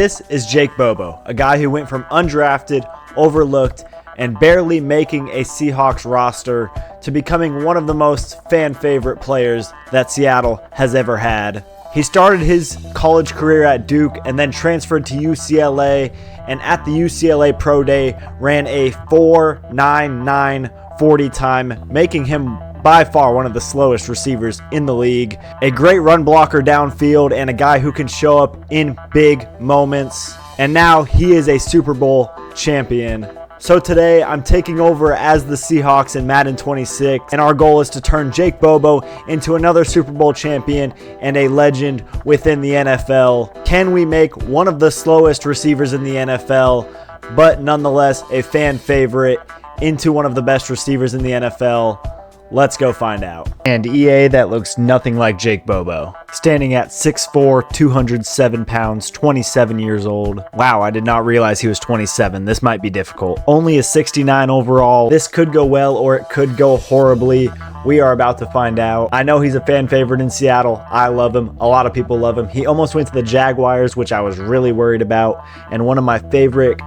This is Jake Bobo, a guy who went from undrafted, overlooked, and barely making a Seahawks roster to becoming one of the most fan favorite players that Seattle has ever had. He started his college career at Duke and then transferred to UCLA, and at the UCLA Pro Day ran a 4.99 40 time, making him by far one of the slowest receivers in the league. A great run blocker downfield and a guy who can show up in big moments. And now he is a Super Bowl champion. So today I'm taking over as the Seahawks in Madden 26, and our goal is to turn Jake Bobo into another Super Bowl champion and a legend within the NFL. Can we make one of the slowest receivers in the NFL, but nonetheless a fan favorite, into one of the best receivers in the NFL? Let's go find out. And EA, that looks nothing like Jake Bobo. Standing at 6'4", 207 pounds, 27 years old. Wow, I did not realize he was 27. This might be difficult. Only a 69 overall. This could go well or it could go horribly. We are about to find out. I know he's a fan favorite in Seattle. I love him. A lot of people love him. He almost went to the Jaguars, which I was really worried about. And one of my favorite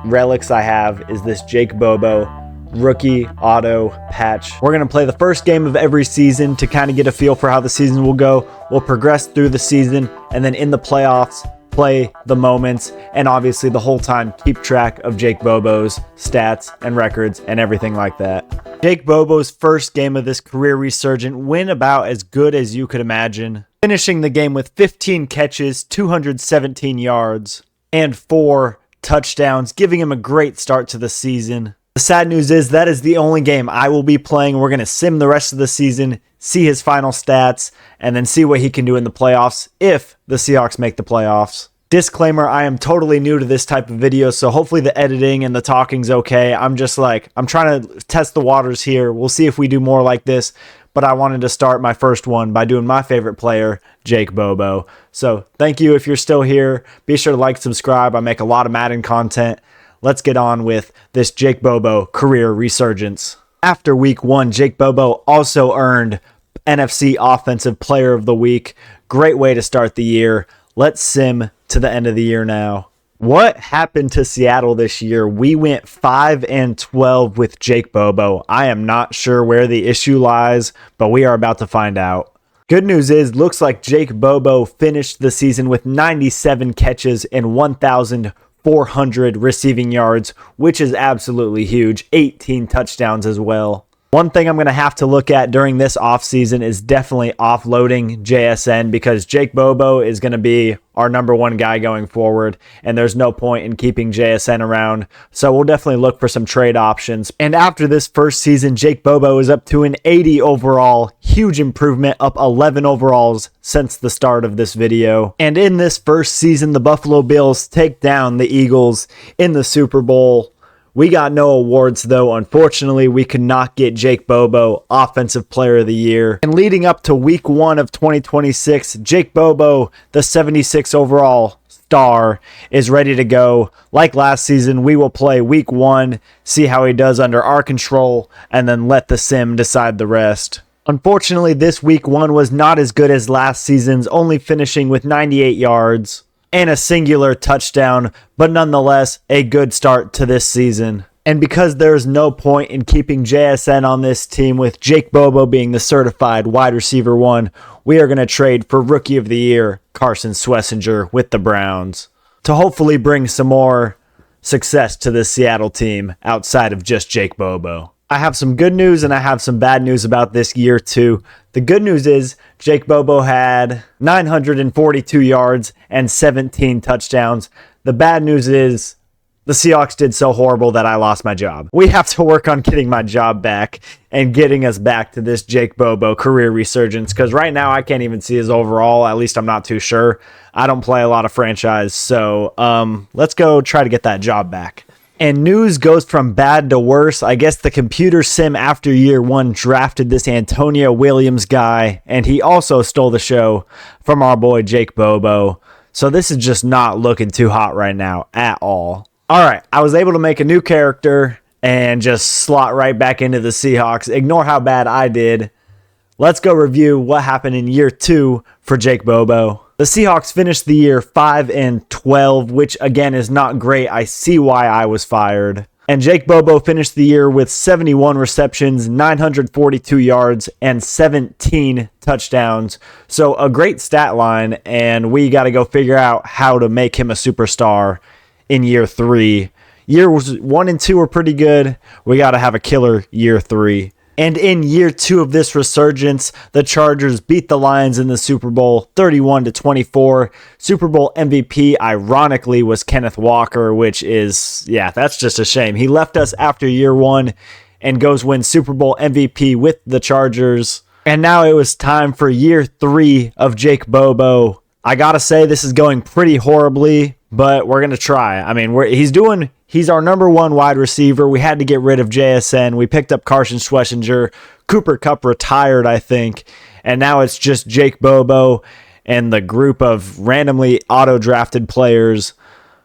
relics I have is this Jake Bobo rookie auto patch. We're going to play the first game of every season to kind of get a feel for how the season will go. We'll progress through the season, and then in the playoffs, play the moments, and obviously the whole time keep track of Jake Bobo's stats and records and everything like that. Jake Bobo's first game of this career resurgent went about as good as you could imagine, finishing the game with 15 catches, 217 yards, and 4 touchdowns, giving him a great start to the season. The sad news is that is the only game I will be playing. We're going to sim the rest of the season, see his final stats, and then see what he can do in the playoffs if the Seahawks make the playoffs. Disclaimer, I am totally new to this type of video, so hopefully the editing and the talking's okay. I'm trying to test the waters here. We'll see if we do more like this, but I wanted to start my first one by doing my favorite player, Jake Bobo. So thank you if you're still here. Be sure to like, subscribe. I make a lot of Madden content. Let's get on with this Jake Bobo career resurgence. After week 1, Jake Bobo also earned NFC Offensive Player of the Week. Great way to start the year. Let's sim to the end of the year now. What happened to Seattle this year? We went 5-12 with Jake Bobo. I am not sure where the issue lies, but we are about to find out. Good news is, looks like Jake Bobo finished the season with 97 catches and 1,400 receiving yards, which is absolutely huge. 18 touchdowns as well. One thing I'm going to have to look at during this offseason is definitely offloading JSN, because Jake Bobo is going to be our #1 guy going forward, and there's no point in keeping JSN around. So we'll definitely look for some trade options. And after this first season, Jake Bobo is up to an 80 overall. Huge improvement, up 11 overalls since the start of this video. And in this first season, the Buffalo Bills take down the Eagles in the Super Bowl. We got no awards though. Unfortunately, we could not get Jake Bobo Offensive Player of the Year. And leading up to week 1 of 2026, Jake Bobo, the 76 overall star, is ready to go. Like last season, we will play week 1, see how he does under our control, and then let the sim decide the rest. Unfortunately, this week 1 was not as good as last season's, only finishing with 98 yards. And a singular touchdown, but nonetheless a good start to this season. And because there's no point in keeping JSN on this team, with Jake Bobo being the certified wide receiver 1, we are going to trade for Rookie of the Year Carson Swessinger with the Browns to hopefully bring some more success to this Seattle team outside of just Jake Bobo. I have some good news and I have some bad news about this year too. The good news is Jake Bobo had 942 yards and 17 touchdowns. The bad news is the Seahawks did so horrible that I lost my job. We have to work on getting my job back and getting us back to this Jake Bobo career resurgence, because right now I can't even see his overall. At least I'm not too sure. I don't play a lot of franchise, so let's go try to get that job back. And news goes from bad to worse. I guess the computer sim after year 1 drafted this Antonio Williams guy, and he also stole the show from our boy Jake Bobo. So this is just not looking too hot right now at all. All right, I was able to make a new character and just slot right back into the Seahawks. Ignore how bad I did. Let's go review what happened in year 2 for Jake Bobo. The Seahawks finished the year 5-12, which again is not great. I see why I was fired. And Jake Bobo finished the year with 71 receptions, 942 yards, and 17 touchdowns. So a great stat line, and we got to go figure out how to make him a superstar in year 3. Years 1 and 2 were pretty good. We got to have a killer year 3. And in year 2 of this resurgence, the Chargers beat the Lions in the Super Bowl 31-24. Super Bowl MVP, ironically, was Kenneth Walker, which is, yeah, that's just a shame. He left us after year 1 and goes win Super Bowl MVP with the Chargers. And now it was time for year 3 of Jake Bobo. I gotta say, this is going pretty horribly, but we're gonna try. I mean, he's our number 1 wide receiver. We had to get rid of JSN. We picked up Carson Schlesinger. Cooper Kupp retired, I think. And now it's just Jake Bobo and the group of randomly auto-drafted players.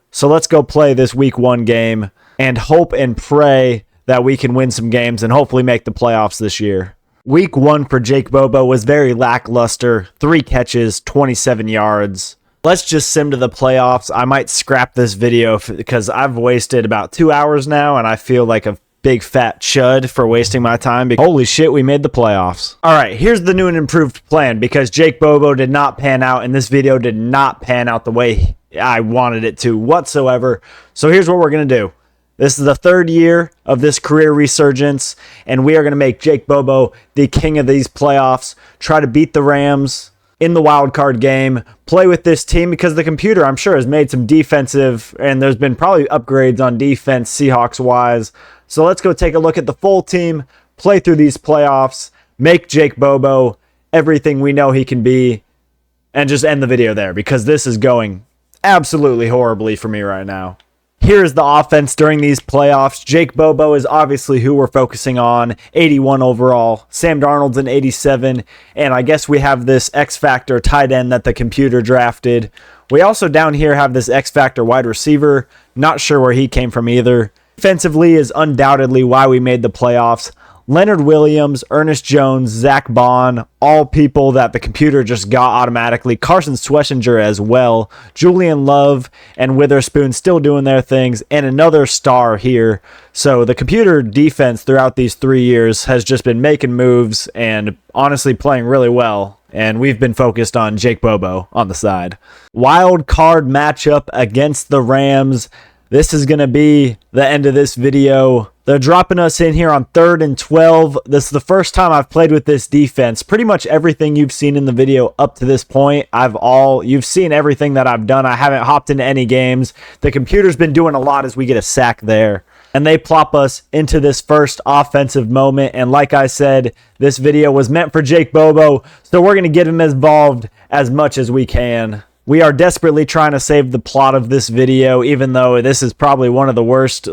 So let's go play this week 1 game and hope and pray that we can win some games and hopefully make the playoffs this year. Week 1 for Jake Bobo was very lackluster. 3 catches, 27 yards. Let's just sim to the playoffs. I might scrap this video because I've wasted about 2 hours now, and I feel like a big fat chud for wasting my time. Holy shit, we made the playoffs. All right, here's the new and improved plan because Jake Bobo did not pan out, and this video did not pan out the way I wanted it to whatsoever. So here's what we're going to do. This is the 3rd year of this career resurgence, and we are going to make Jake Bobo the king of these playoffs, try to beat the Rams in the wild card game, play with this team because the computer, I'm sure, has made some defensive, and there's been probably upgrades on defense Seahawks-wise. So let's go take a look at the full team, play through these playoffs, make Jake Bobo everything we know he can be, and just end the video there because this is going absolutely horribly for me right now. Here's the offense during these playoffs. Jake Bobo is obviously who we're focusing on. 81 overall. Sam Darnold's an 87. And I guess we have this X-Factor tight end that the computer drafted. We also down here have this X-Factor wide receiver. Not sure where he came from either. Defensively is undoubtedly why we made the playoffs. Leonard Williams, Ernest Jones, Zach Bond, all people that the computer just got automatically. Carson Schlesinger as well. Julian Love and Witherspoon still doing their things. And another star here. So the computer defense throughout these 3 years has just been making moves and honestly playing really well. And we've been focused on Jake Bobo on the side. Wild card matchup against the Rams. This is going to be the end of this video. They're dropping us in here on 3rd and 12. This is the first time I've played with this defense. Pretty much everything you've seen in the video up to this point, you've seen everything that I've done. I haven't hopped into any games. The computer's been doing a lot as we get a sack there. And they plop us into this first offensive moment. And like I said, this video was meant for Jake Bobo, so we're going to get him involved as much as we can. We are desperately trying to save the plot of this video, even though this is probably one of the worst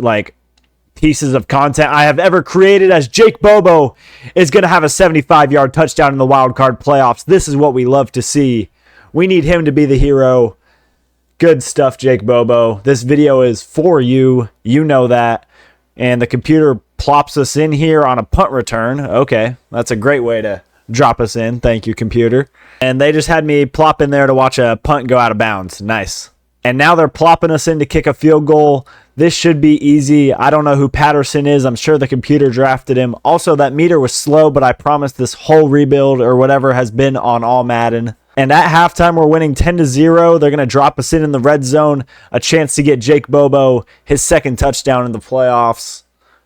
pieces of content I have ever created, as Jake Bobo is going to have a 75-yard touchdown in the wild card playoffs. This is what we love to see. We need him to be the hero. Good stuff, Jake Bobo. This video is for you. You know that. And the computer plops us in here on a punt return. Okay, that's a great way to drop us in. Thank you, computer. And they just had me plop in there to watch a punt go out of bounds. Nice. And now they're plopping us in to kick a field goal. This should be easy. I don't know who Patterson is. I'm sure the computer drafted him. Also, that meter was slow, but I promise this whole rebuild or whatever has been on all Madden. And at halftime, we're winning 10-0. They're going to drop us in the red zone. A chance to get Jake Bobo his 2nd touchdown in the playoffs.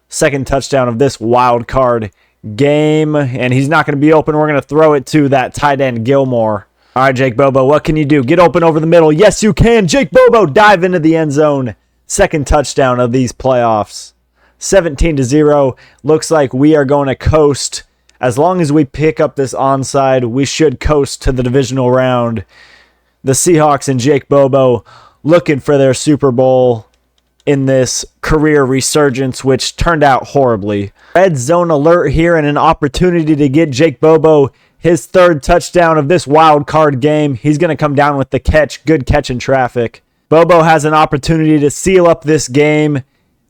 2nd touchdown of this wild card game. And he's not going to be open. We're going to throw it to that tight end, Gilmore. All right, Jake Bobo, what can you do? Get open over the middle. Yes, you can. Jake Bobo, dive into the end zone. 2nd touchdown of these playoffs. 17-0. Looks like we are going to coast. As long as we pick up this onside, we should coast to the divisional round. The Seahawks and Jake Bobo looking for their Super Bowl in this career resurgence, which turned out horribly. Red zone alert here and an opportunity to get Jake Bobo his 3rd touchdown of this wild card game. He's going to come down with the catch. Good catch in traffic. Bobo has an opportunity to seal up this game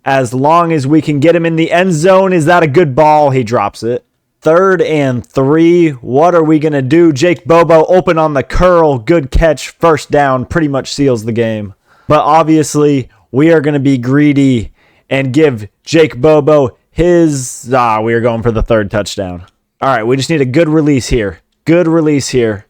as long as we can get him in the end zone. Is that a good ball? He drops it. 3rd and 3. What are we going to do? Jake Bobo open on the curl. Good catch. First down. Pretty much seals the game. But obviously, we are going to be greedy and give Jake Bobo his... we are going for the 3rd touchdown. All right, we just need a good release here. Good release here.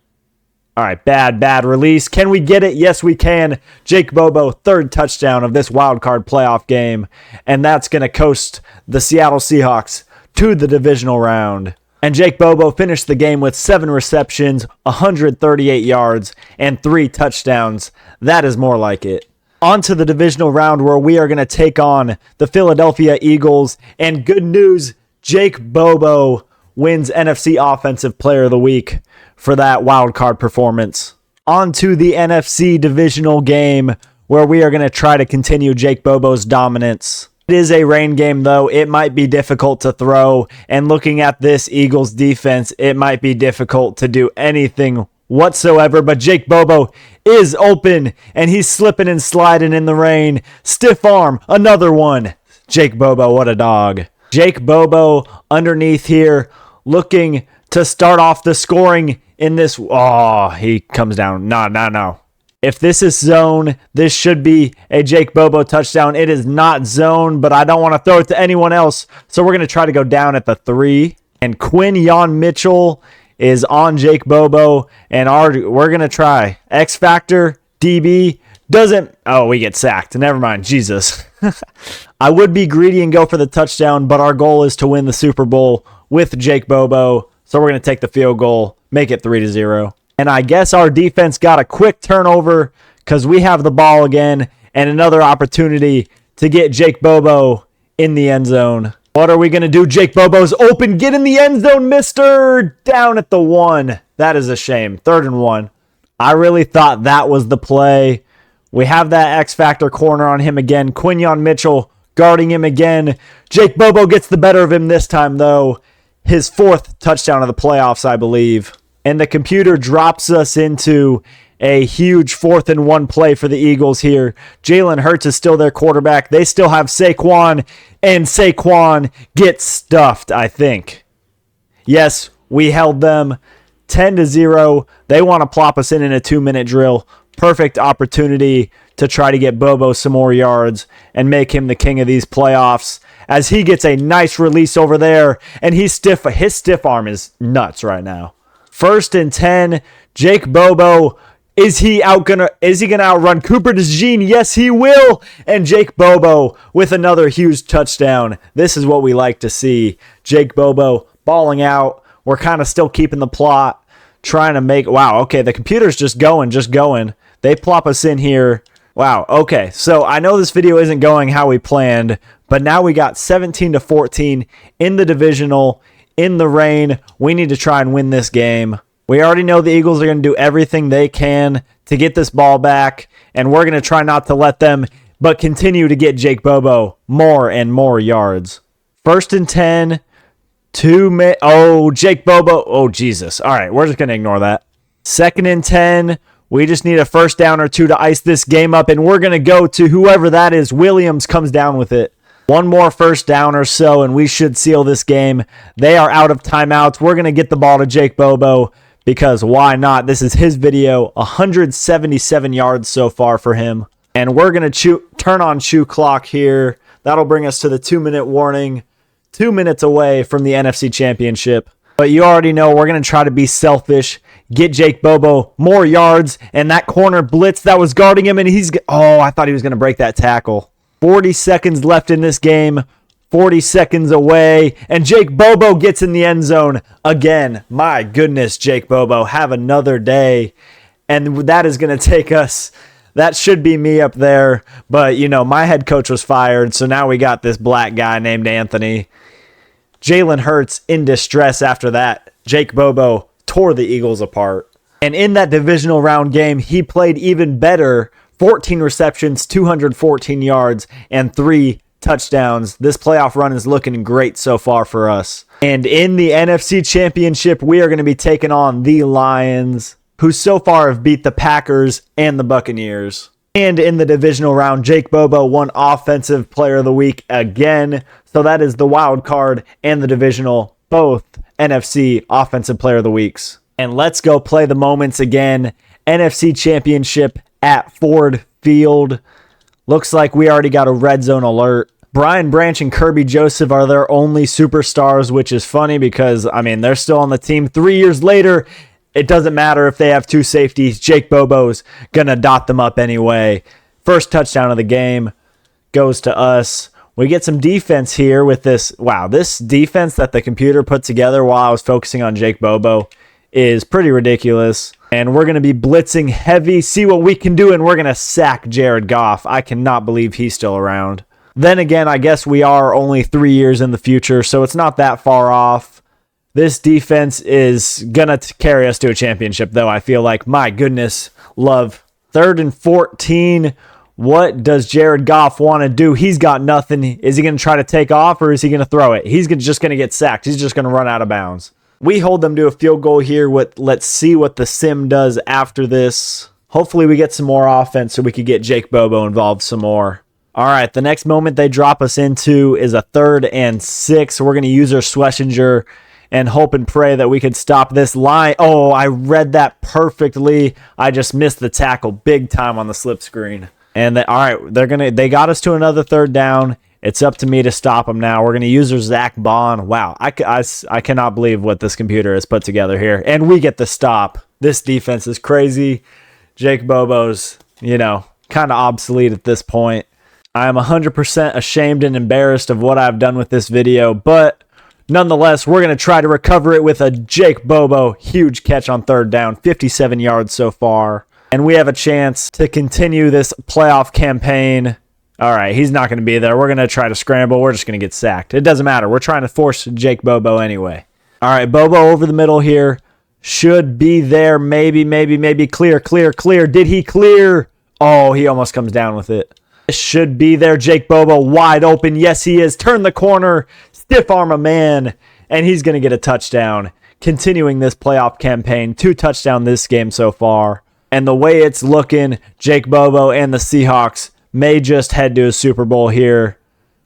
All right, bad release. Can we get it? Yes, we can. Jake Bobo, 3rd touchdown of this wild card playoff game. And that's going to coast the Seattle Seahawks to the divisional round. And Jake Bobo finished the game with 7 receptions, 138 yards, and 3 touchdowns. That is more like it. On to the divisional round where we are going to take on the Philadelphia Eagles. And good news, Jake Bobo wins NFC Offensive Player of the Week for that wild card performance. On to the NFC divisional game where we are going to try to continue Jake Bobo's dominance. It is a rain game, though. It might be difficult to throw, and looking at this Eagles defense, it might be difficult to do anything whatsoever, but Jake Bobo is open, and he's slipping and sliding in the rain. Stiff arm, another one. Jake Bobo, what a dog. Jake Bobo underneath here, looking to start off the scoring in this. Oh, he comes down. No. If this is zone, this should be a Jake Bobo touchdown. It is not zone, but I don't want to throw it to anyone else. So we're going to try to go down at the 3. And Quinyon Mitchell is on Jake Bobo. And we're going to try. X Factor, DB, doesn't. Oh, we get sacked. Never mind. Jesus. I would be greedy and go for the touchdown, but our goal is to win the Super Bowl with Jake Bobo. So we're going to take the field goal, make it 3-0. And I guess our defense got a quick turnover because we have the ball again and another opportunity to get Jake Bobo in the end zone. What are we going to do? Jake Bobo's open. Get in the end zone, mister. Down at the 1. That is a shame. 3rd and 1. I really thought that was the play. We have that X Factor corner on him again. Quinyon Mitchell guarding him again. Jake Bobo gets the better of him this time, though. His 4th touchdown of the playoffs, I believe. And the computer drops us into a huge 4th and 1 play for the Eagles here. Jalen Hurts is still their quarterback. They still have Saquon, and Saquon gets stuffed, I think. Yes, we held them 10-0. They want to plop us in a 2-minute drill. Perfect opportunity to try to get Bobo some more yards and make him the king of these playoffs as he gets a nice release over there, and his stiff arm is nuts right now. 1st and 10, Jake Bobo, is he gonna outrun Cooper DeJean? Yes, he will. And Jake Bobo with another huge touchdown. This is what we like to see. Jake Bobo balling out. We're kind of still keeping the plot, trying to make, wow, okay, the computer's just going. They plop us in here. Wow, okay, so I know this video isn't going how we planned, but now we got 17-14 in the divisional. In the rain, we need to try and win this game. We already know the Eagles are going to do everything they can to get this ball back, and we're going to try not to let them, but continue to get Jake Bobo more and more yards. 1st and 10, Jake Bobo. Oh, Jesus. All right, we're just going to ignore that. 2nd and 10, we just need a 1st down or 2 to ice this game up, and we're going to go to whoever that is. Williams comes down with it. 1 more 1st down or so, and we should seal this game. They are out of timeouts. We're going to get the ball to Jake Bobo because why not? This is his video. 177 yards so far for him. And we're going to turn on shoe clock here. That'll bring us to the 2-minute warning. 2 minutes away from the NFC Championship. But you already know we're going to try to be selfish. Get Jake Bobo more yards. And that corner blitz that was guarding him. And I thought he was going to break that tackle. 40 seconds left in this game. 40 seconds away. And Jake Bobo gets in the end zone again. My goodness, Jake Bobo. Have another day. And that is going to take us. That should be me up there. But, my head coach was fired. So now we got this black guy named Anthony. Jalen Hurts in distress after that. Jake Bobo tore the Eagles apart. And in that divisional round game, he played even better. 14 receptions, 214 yards, and 3 touchdowns. This playoff run is looking great so far for us. And in the NFC Championship, we are going to be taking on the Lions, who so far have beat the Packers and the Buccaneers. And in the divisional round, Jake Bobo won Offensive Player of the Week again. So that is the wild card and the divisional both NFC Offensive Player of the Weeks. And let's go play the moments again. NFC Championship at Ford Field. Looks like we already got a red zone alert. Brian Branch and Kirby Joseph are their only superstars, which is funny because, I mean, they're still on the team 3 years later. It doesn't matter if they have two safeties. Jake Bobo's going to dot them up anyway. First touchdown of the game goes to us. We get some defense here with this. Wow, this defense that the computer put together while I was focusing on Jake Bobo is pretty ridiculous. And we're going to be blitzing heavy, see what we can do, and we're going to sack Jared Goff. I cannot believe he's still around. Then again, I guess we are only 3 years in the future, so it's not that far off. This defense is going to carry us to a championship, though. I feel like, my goodness, love. 3rd and 14. What does Jared Goff want to do? He's got nothing. Is he going to try to take off, or is he going to throw it? He's just going to get sacked. He's just going to run out of bounds. We hold them to a field goal here. Let's see what the sim does after this. Hopefully we get some more offense so we could get Jake Bobo involved some more. All right, the next moment they drop us into is a 3rd and 6. So we're going to use our Schlesinger and hope and pray that we could stop this line. Oh, I read that perfectly. I just missed the tackle big time on the slip screen. And all right, they got us to another 3rd down. It's up to me to stop them now. We're going to use our Zach Bond. Wow, I cannot believe what this computer has put together here. And we get the stop. This defense is crazy. Jake Bobo's, kind of obsolete at this point. I am 100% ashamed and embarrassed of what I've done with this video, but nonetheless, we're going to try to recover it with a Jake Bobo huge catch on 3rd down, 57 yards so far. And we have a chance to continue this playoff campaign. All right, he's not going to be there. We're going to try to scramble. We're just going to get sacked. It doesn't matter. We're trying to force Jake Bobo anyway. All right, Bobo over the middle here. Should be there. Maybe. Clear. Did he clear? Oh, he almost comes down with it. Should be there. Jake Bobo wide open. Yes, he is. Turn the corner. Stiff arm a man. And he's going to get a touchdown. Continuing this playoff campaign. 2 touchdowns this game so far. And the way it's looking, Jake Bobo and the Seahawks may just head to a Super Bowl here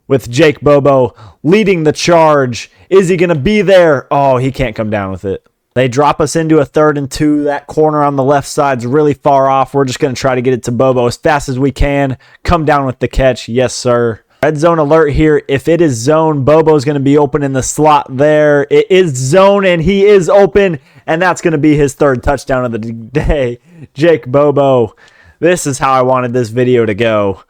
with Jake Bobo leading the charge. Is he going to be there? Oh, he can't come down with it. They drop us into a 3rd and 2. That corner on the left side's really far off. We're just going to try to get it to Bobo as fast as we can. Come down with the catch. Yes, sir. Red zone alert here. If it is zone, Bobo's going to be open in the slot there. It is zone, and he is open, and that's going to be his 3rd touchdown of the day. Jake Bobo. This is how I wanted this video to go.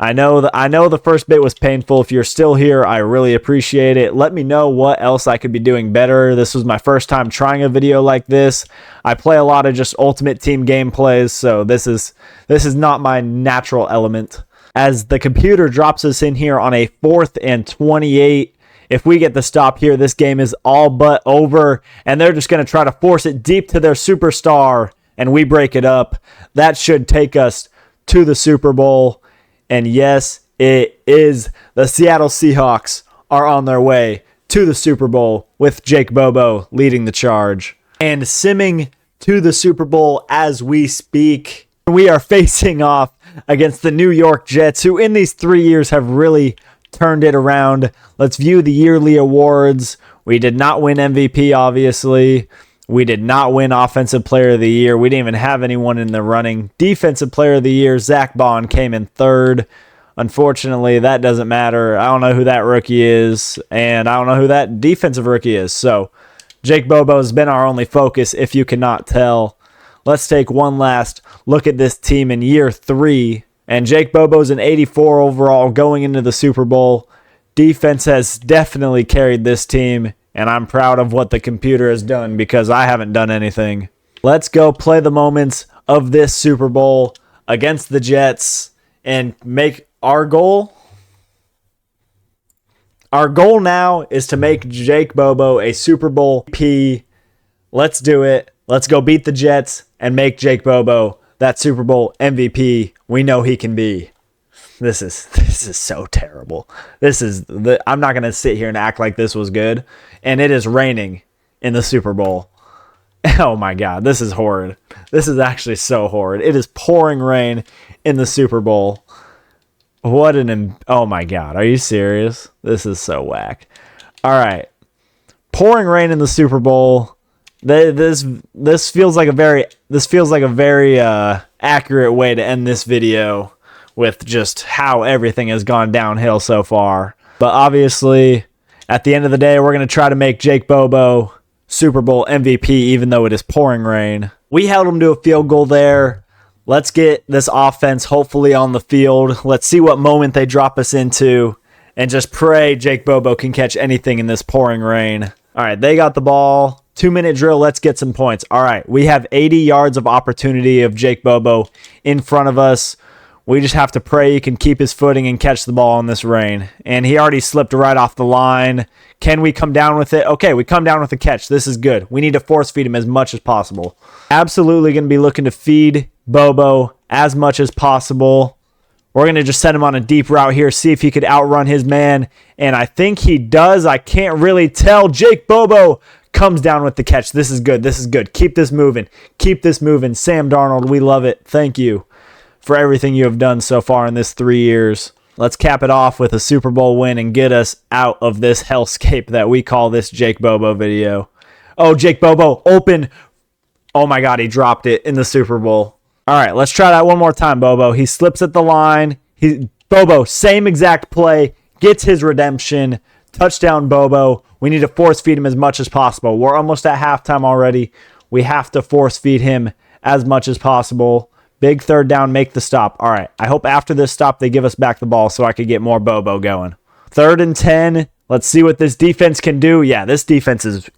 I know the first bit was painful. If you're still here, I really appreciate it. Let me know what else I could be doing better. This was my first time trying a video like this. I play a lot of just Ultimate Team gameplays, so this is not my natural element. As the computer drops us in here on a 4th and 28. If we get the stop here, this game is all but over, and they're just going to try to force it deep to their superstar, and we break it up. That should take us to the Super Bowl. And yes, it is. The Seattle Seahawks are on their way to the Super Bowl with Jake Bobo leading the charge. And simming to the Super Bowl as we speak, we are facing off against the New York Jets, who in these 3 years have really turned it around. Let's view the yearly awards. We did not win MVP, obviously. We did not win Offensive Player of the Year. We didn't even have anyone in the running. Defensive Player of the Year, Zach Bond came in 3rd. Unfortunately, that doesn't matter. I don't know who that rookie is, and I don't know who that defensive rookie is. So, Jake Bobo has been our only focus, if you cannot tell. Let's take one last look at this team in year 3. And Jake Bobo's an 84 overall going into the Super Bowl. Defense has definitely carried this team, and I'm proud of what the computer has done because I haven't done anything. Let's go play the moments of this Super Bowl against the Jets and make our goal. Our goal now is to make Jake Bobo a Super Bowl P. Let's do it. Let's go beat the Jets and make Jake Bobo that Super Bowl MVP we know he can be. This is so terrible. I'm not going to sit here and act like this was good. And it is raining in the Super Bowl. Oh my God, this is horrid. This is actually so horrid. It is pouring rain in the Super Bowl. Oh my God, are you serious? This is so whack. All right. Pouring rain in the Super Bowl. This feels like a very accurate way to end this video with just how everything has gone downhill so far. But obviously, at the end of the day, we're going to try to make Jake Bobo Super Bowl MVP, even though it is pouring rain. We held him to a field goal there. Let's get this offense hopefully on the field. Let's see what moment they drop us into, and just pray Jake Bobo can catch anything in this pouring rain. All right, they got the ball. 2-minute drill. Let's get some points. All right, we have 80 yards of opportunity of Jake Bobo in front of us. We just have to pray he can keep his footing and catch the ball in this rain. And he already slipped right off the line. Can we come down with it? Okay, we come down with a catch. This is good. We need to force feed him as much as possible. Absolutely going to be looking to feed Bobo as much as possible. We're going to just send him on a deep route here, see if he could outrun his man. And I think he does. I can't really tell. Jake Bobo comes down with the catch. This is good. This is good. Keep this moving. Keep this moving. Sam Darnold, we love it. Thank you for everything you have done so far in this 3 years. Let's cap it off with a Super Bowl win and get us out of this hellscape that we call this Jake Bobo video. Oh, Jake Bobo, open. Oh my God, he dropped it in the Super Bowl. All right, let's try that one more time, Bobo. He slips at the line. Bobo, same exact play, gets his redemption. Touchdown, Bobo. We need to force feed him as much as possible. We're almost at halftime already. We have to force feed him as much as possible. Big third down, make the stop. All right, I hope after this stop they give us back the ball so I could get more Bobo going. 3rd and 10. Let's see what this defense can do. Yeah, this defense is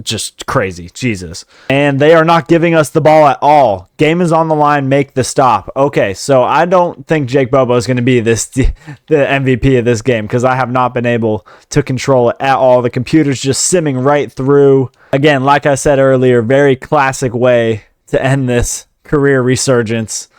just crazy. Jesus. And they are not giving us the ball at all. Game is on the line, make the stop. Okay, so I don't think Jake Bobo is going to be the MVP of this game because I have not been able to control it at all. The computer's just simming right through. Again, like I said earlier, very classic way to end this career resurgence.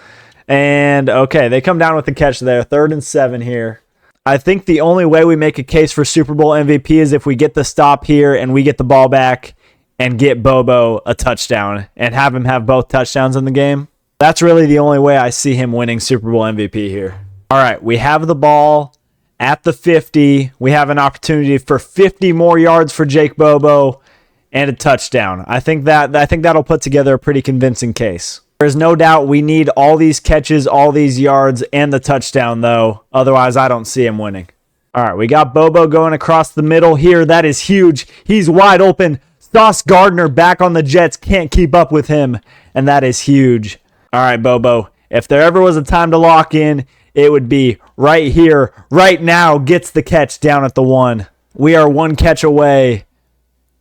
And okay, they come down with the catch there. 3rd and 7 here. I think the only way we make a case for Super Bowl MVP is if we get the stop here and we get the ball back and get Bobo a touchdown and have him have both touchdowns in the game. That's really the only way I see him winning Super Bowl MVP here. All right, we have the ball at the 50. We have an opportunity for 50 more yards for Jake Bobo and a touchdown. I think that'll put together a pretty convincing case. There's no doubt we need all these catches, all these yards, and the touchdown, though. Otherwise, I don't see him winning. All right, we got Bobo going across the middle here. That is huge. He's wide open. Sauce Gardner back on the Jets. Can't keep up with him, and that is huge. All right, Bobo. If there ever was a time to lock in, it would be right here, right now. Gets the catch down at the 1. We are 1 catch away.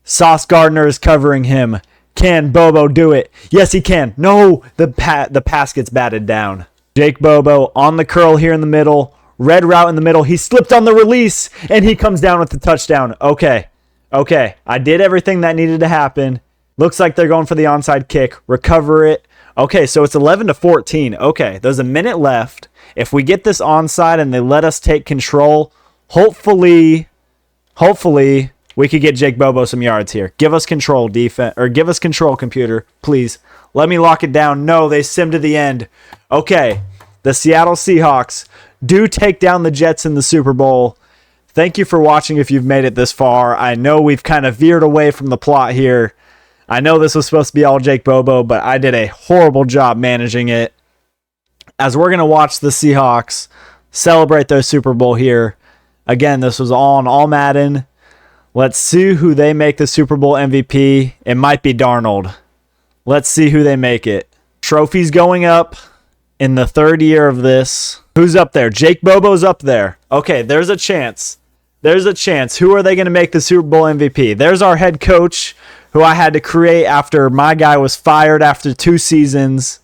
Sauce Gardner is covering him. Can Bobo do it? Yes, he can. No, the pass gets batted down. Jake Bobo on the curl here in the middle. Red route in the middle. He slipped on the release, and he comes down with the touchdown. Okay. I did everything that needed to happen. Looks like they're going for the onside kick. Recover it. Okay, so it's 11-14. Okay, there's a minute left. If we get this onside and they let us take control, hopefully, we could get Jake Bobo some yards here. Give us control, defense, or give us control, computer, please. Let me lock it down. No, they sim to the end. Okay, the Seattle Seahawks do take down the Jets in the Super Bowl. Thank you for watching if you've made it this far. I know we've kind of veered away from the plot here. I know this was supposed to be all Jake Bobo, but I did a horrible job managing it. As we're going to watch the Seahawks celebrate their Super Bowl here. Again, this was all on All Madden. Let's see who they make the Super Bowl MVP. It might be Darnold. Let's see who they make it. Trophies going up in the 3rd year of this. Who's up there? Jake Bobo's up there. Okay, there's a chance. There's a chance. Who are they going to make the Super Bowl MVP? There's our head coach, who I had to create after my guy was fired after 2 seasons.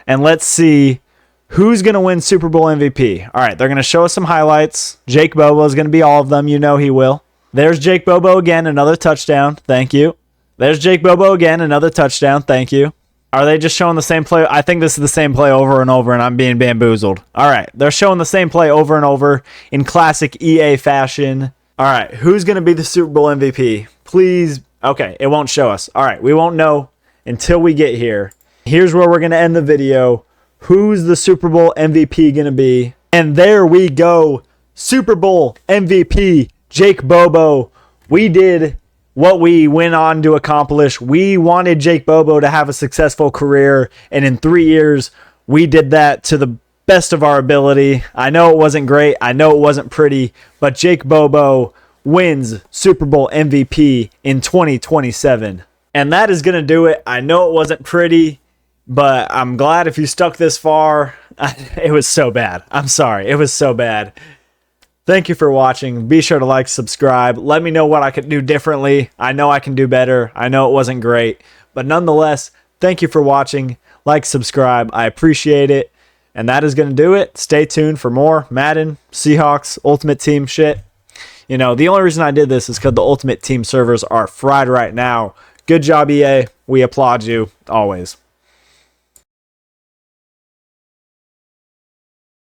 And let's see who's going to win Super Bowl MVP. All right, they're going to show us some highlights. Jake Bobo is going to be all of them. You know he will. There's Jake Bobo again, another touchdown. Thank you. There's Jake Bobo again, another touchdown. Thank you. Are they just showing the same play? I think this is the same play over and over, and I'm being bamboozled. All right, they're showing the same play over and over in classic EA fashion. All right, who's going to be the Super Bowl MVP? Please. Okay, it won't show us. All right, we won't know until we get here. Here's where we're going to end the video. Who's the Super Bowl MVP going to be? And there we go. Super Bowl MVP, Jake Bobo. We did what we went on to accomplish. We wanted Jake Bobo to have a successful career, and in 3 years, we did that to the best of our ability. I know it wasn't great. I know it wasn't pretty, but Jake Bobo wins Super Bowl MVP in 2027. And that is going to do it. I know it wasn't pretty, but I'm glad if you stuck this far. It was so bad. I'm sorry. It was so bad. Thank you for watching. Be sure to like, subscribe. Let me know what I could do differently. I know I can do better. I know it wasn't great. But nonetheless, thank you for watching. Like, subscribe. I appreciate it. And that is going to do it. Stay tuned for more Madden, Seahawks, Ultimate Team shit. You know, the only reason I did this is because the Ultimate Team servers are fried right now. Good job, EA. We applaud you always.